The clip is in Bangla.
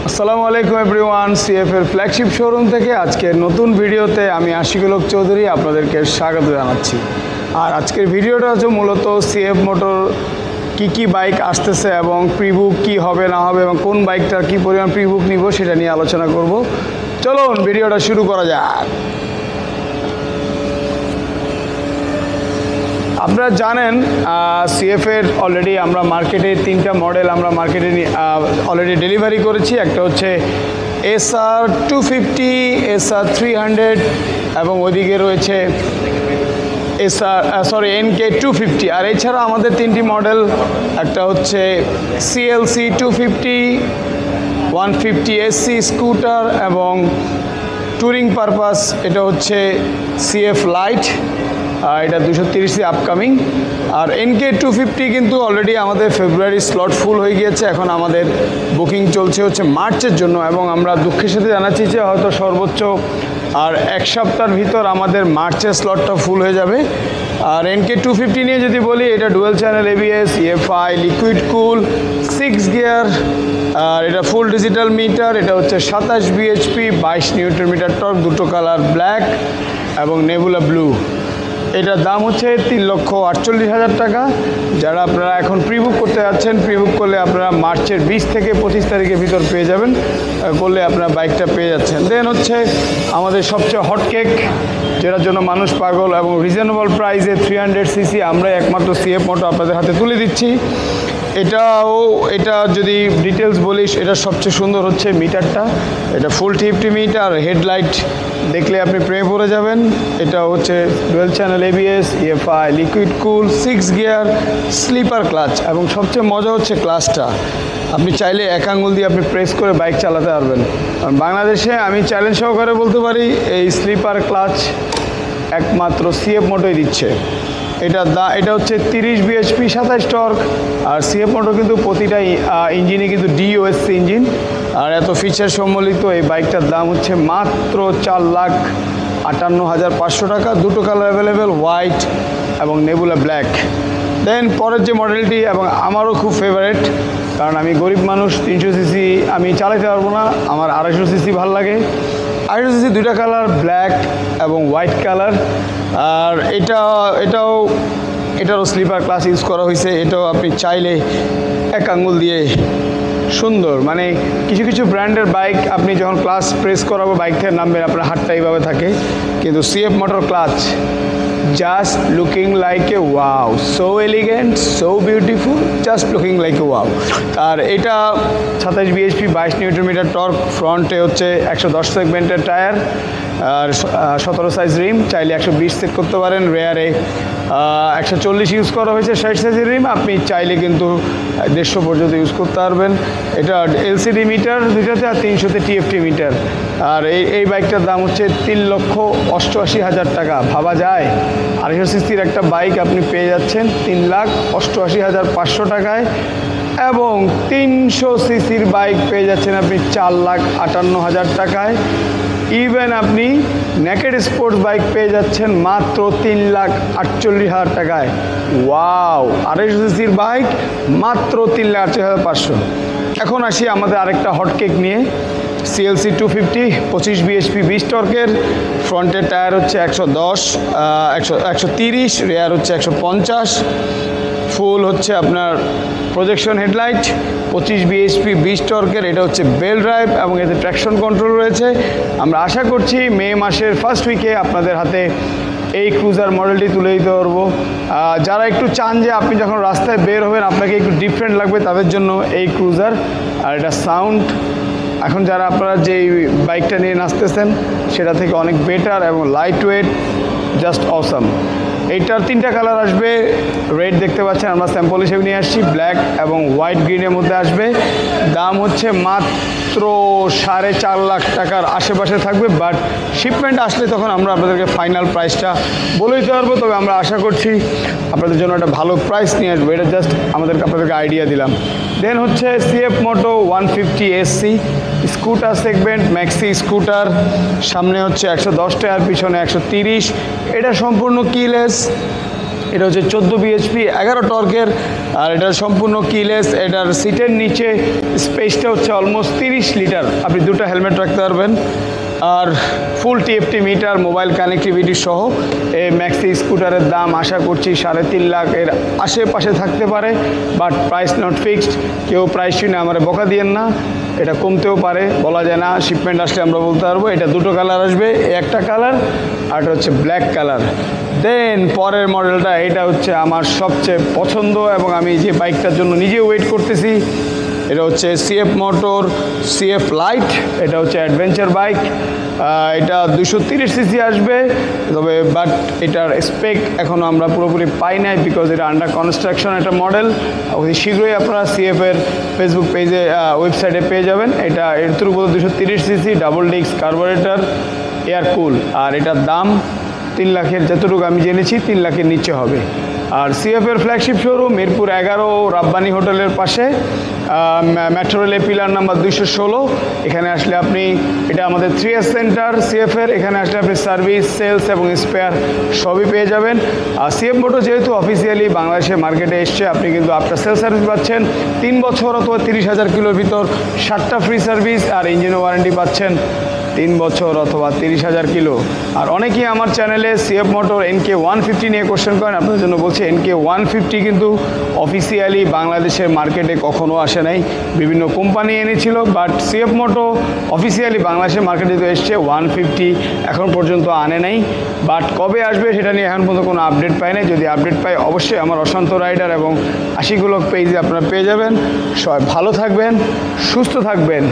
আসসালামু আলাইকুম এভরিওয়ান, সিএফের ফ্ল্যাগশিপ শোরুম থেকে আজকের নতুন ভিডিওতে আমি আশিকুল হক চৌধুরী আপনাদেরকে স্বাগত জানাচ্ছি। আর আজকের ভিডিওটা হচ্ছে মূলত সিএফ মোটর কি বাইক আসতেছে এবং প্রিবুক কি হবে না হবে এবং কোন বাইকটার কি পরিমাণ প্রিবুক নিব সেটা নিয়ে আলোচনা করব। চলুন ভিডিওটা শুরু করা যাক। আপনারা জানেন সিএফের অলরেডি আমরা মার্কেটে তিনটা মডেল আমরা মার্কেটে অলরেডি ডেলিভারি করেছি। একটা হচ্ছে SR 250, SR 300 এবং ওইদিকে রয়েছে NK 250। আর এছাড়া আমাদের তিনটি মডেল, একটা হচ্ছে CLC 250, 150 SC স্কুটার এবং ট্যুরিং পারপাস এটা হচ্ছে CF লাইট, এটা 230 আপকামিং। আর NK 250 কিন্তু অলরেডি আমাদের ফেব্রুয়ারি স্লট ফুল হয়ে গিয়েছে, এখন আমাদের বুকিং চলছে হচ্ছে মার্চের জন্য এবং আমরা দুঃখের সাথে জানাচ্ছি যে হয়তো সর্বোচ্চ আর এক সপ্তাহের ভিতর আমাদের মার্চের স্লটটা ফুল হয়ে যাবে। আর NK 250 নিয়ে যদি বলি, এটা dual channel ABS, EFI, liquid cool, 6 gear, আর এটা ফুল ডিজিটাল মিটার। এটা হচ্ছে 27 bhp, 22 নিউটন মিটার টর্ক, দুটো কালার ব্ল্যাক এবং নেবুলা ব্লু। এটার দাম হচ্ছে 3,48,000 টাকা। যারা আপনারা এখন প্রিবুক করতে যাচ্ছেন, প্রিবুক করলে আপনারা মার্চের 20 থেকে 25 তারিখের ভিতর পেয়ে যাবেন, করলে আপনারা বাইকটা পেয়ে যাচ্ছেন। দেন হচ্ছে আমাদের সবচেয়ে হট কেক, যেটার জন্য মানুষ পাগল এবং রিজনেবল প্রাইসে 300cc আমরা একমাত্র সিএফ মোটর আপনাদের হাতে তুলে দিচ্ছি। এটা যদি ডিটেলস বলিস, এটা সবচেয়ে সুন্দর হচ্ছে মিটারটা। এটা ফুল টিএফটি মিটার, হেডলাইট দেখলে আপনি প্রেমে পড়ে যাবেন। এটা হচ্ছে dual channel ABS, EFI, liquid cool, 6 gear, slipper clutch এবং সবচেয়ে মজা হচ্ছে ক্লাচটা। আপনি চাইলে এক আঙ্গুল দিয়ে আপনি প্রেস করে বাইক চালাতে পারবেন। কারণ বাংলাদেশে আমি চ্যালেঞ্জ সহকারে বলতে পারি এই স্লিপার ক্লাচ একমাত্র সিএফ মোটরই দিচ্ছে। এটা হচ্ছে 30 bhp, 27 টর্ক। আর সিএফ মোটর কিন্তু প্রতিটা ইঞ্জিনে কিন্তু DOSC ইঞ্জিন। আর এত ফিচার সম্বলিত এই বাইকটার দাম হচ্ছে মাত্র 4,58,500 টাকা। দুটো কালার অ্যাভেলেবেল, হোয়াইট এবং নেবুলা ব্ল্যাক। দেন পরের যে মডেলটি এবং আমারও খুব ফেভারেট, কারণ আমি গরিব মানুষ, 300cc আমি চালাতে পারবো না, আমার 250cc ভালো লাগে। 250cc দুইটা কালার, ব্ল্যাক এবং হোয়াইট কালার। আর এটারও স্লিপার ক্লাস ইউজ করা হয়েছে। এটাও আপনি চাইলে এক আঙ্গুল দিয়ে সুন্দর, মানে কিছু কিছু ব্র্যান্ডের বাইক আপনি যখন ক্লাস প্রেস করাবো বাইক থেকে নামবেন, আপনার হাতটা এইভাবে থাকে, কিন্তু CF motor clutch just looking like a wow, so elegant, so beautiful, just looking like a wow। আর এটা 27 bhp, 22 নিউটন মিটার টর্ক, ফ্রন্টে হচ্ছে 110 সেগমেন্টের টায়ার আর 17 সাইজ রিম, চাইলে 120 সেট করতে পারেন। রেয়ারে 140 ইউজ করা হয়েছে, 60 সাইজের রিম, আপনি চাইলে কিন্তু 150 পর্যন্ত ইউজ করতে পারবেন। এটা LCD মিটার দুইটাতে, আর 300তে TFT মিটার। আর এই বাইকটার দাম হচ্ছে 3,88,000 টাকা। ভাবা যায় 250cc একটা বাইক আপনি পেয়ে যাচ্ছেন 3,88,500 টাকায়, এবং 300cc বাইক পেয়ে যাচ্ছেন আপনি 4,58,000 টাকায়। ইভেন আপনি নেকেড স্পোর্টস বাইক পেয়ে যাচ্ছেন মাত্র 3,48,000 টাকায়। ওয়াও, 250cc বাইক মাত্র 3,48,500। এখন আসি আমাদের আরেকটা হটকেক নিয়ে, CLC 250, 25 bhp, 20 টর্কের। ফ্রন্টের টায়ার হচ্ছে 130, রেয়ার হচ্ছে 150, ফুল হচ্ছে আপনার প্রজেকশন হেডলাইট, 25 bhp, 20 টর্কের। এটা হচ্ছে বেল ড্রাইভ এবং এতে ট্র্যাকশন কন্ট্রোল রয়েছে। আমরা আশা করছি মে মাসের ফার্স্ট উইকে আপনাদের হাতে এই ক্রুজার মডেলটি তুলে দিতে পারবো। যারা একটু চান যে আপনি যখন রাস্তায় বের হবেন আপনাকে একটু ডিফারেন্ট লাগবে, তাদের জন্য এই ক্রুজার। আর এটা সাউন্ড এখন যারা আপনারা যেই বাইকটা নিয়ে নাচতেছেন সেটা থেকে অনেক বেটার এবং লাইট ওয়েট, জাস্ট অসাম। এইটার 3টা কালার আসবে, রেড দেখতে পাচ্ছেন আমরা স্যাম্পল হিসেবে নিয়ে আসছি, ব্ল্যাক এবং হোয়াইট গ্রিনের মধ্যে আসবে। দাম হচ্ছে মাত্র 4.5 লাখ টাকার আশেপাশে থাকবে, বাট শিপমেন্ট আসলে তখন আমরা আপনাদেরকে ফাইনাল প্রাইসটা বলে দিতে পারবো। তবে আমরা আশা করছি আপনাদের জন্য একটা ভালো প্রাইস নিয়ে আসবো, এটা জাস্ট আপনাদেরকে আইডিয়া দিলাম। দেন হচ্ছে সিএফ মোটো 150 SC scooter segment, maxi scooter, সামনে হচ্ছে 110 টায়ার, পিছনে 130। এটা সম্পূর্ণ কিলেস, এটা হচ্ছে 14 বিএইচপি 11 টর্কের, আর এটা সম্পূর্ণ কিলেস। এটার সিটের নিচে স্পেসটা হচ্ছে অলমোস্ট 30 লিটার, আপনি দুটো হেলমেট রাখতে পারবেন। আর ফুল টিএফটি মিটার, মোবাইল কানেক্টিভিটি সহ এই ম্যাক্সি স্কুটারের দাম আশা করছি 3.5 লাখ এর আশেপাশে থাকতে পারে, বাট প্রাইস নট ফিক্সড। কেউ প্রাইস শুনে আমার বকা দিয়েন না, এটা কমতেও পারে, বলা যায় না, শিপমেন্ট আসলে আমরা বলতে পারবো। এটা দুটো কালার আসবে, একটা কালার আর এটা হচ্ছে ব্ল্যাক কালার। দেন পরের মডেলটা, এটা হচ্ছে আমার সবচেয়ে পছন্দ এবং আমি যে বাইকটার জন্য নিজে ওয়েট করতেছি। এটা হচ্ছে সিএফ মোটর সিএফ লাইট, এটা হচ্ছে অ্যাডভেঞ্চার বাইক। এটা 230 সিসি আসবে, তবে বাট এটার স্পেক এখনও আমরা পুরোপুরি পাই নাই, বিকজ এটা আন্ডার কনস্ট্রাকশন একটা মডেল। অতি শীঘ্রই আপনারা সিএফের ফেসবুক পেজে ওয়েবসাইটে পেয়ে যাবেন। এটা এর through 230 cc, double disc carburettor, air cool, আর এটার দাম 3 লাখের, যতটুকু আমি জেনেছি 3 লাখের নিচে হবে। আর সিএফের ফ্ল্যাগশিপ শোরুম মিরপুর 11 রাব্বানি হোটেলের পাশে, মেট্রো রেলে পিলার নাম্বার 216। এখানে আসলে আপনি, এটা আমাদের 3S সেন্টার সিএফের, এখানে আসলে আপনি সার্ভিস, সেলস এবং স্পেয়ার সবই পেয়ে যাবেন। আর সিএফ মোটর যেহেতু অফিসিয়ালি বাংলাদেশের মার্কেটে এসছে, আপনি কিন্তু আফটার সেল সার্ভিস পাচ্ছেন 3 বছর অথবা 30,000 কিলোর ভিতর 7টা ফ্রি সার্ভিস, আর ইঞ্জিন ওয়ারেন্টি পাচ্ছেন 3 বছর অথবা 30,000 কিলো। আর অনেকেই আমার চ্যানেলে সিএফ মোটর NK150 নিয়ে কোশ্চেন করেন, আপনাদের জন্য বলছি NK150 কিন্তু অফিসিয়ালি বাংলাদেশের মার্কেটে কখনো আসে নাই, বিভিন্ন কোম্পানি এনেছিল, বাট সিএফ মোটর অফিসিয়ালি বাংলাদেশের মার্কেটে তো এসছে, 150 এখন পর্যন্ত আনে নাই। বাট কবে আসবে সেটা নিয়ে এখন পর্যন্ত কোনো আপডেট পাই নাই। যদি আপডেট পাই অবশ্যই আমার অশান্ত রাইডার এবং আশিক ব্লগ পেজে আপনারা পেয়ে যাবেন। সবাই ভালো থাকবেন, সুস্থ থাকবেন।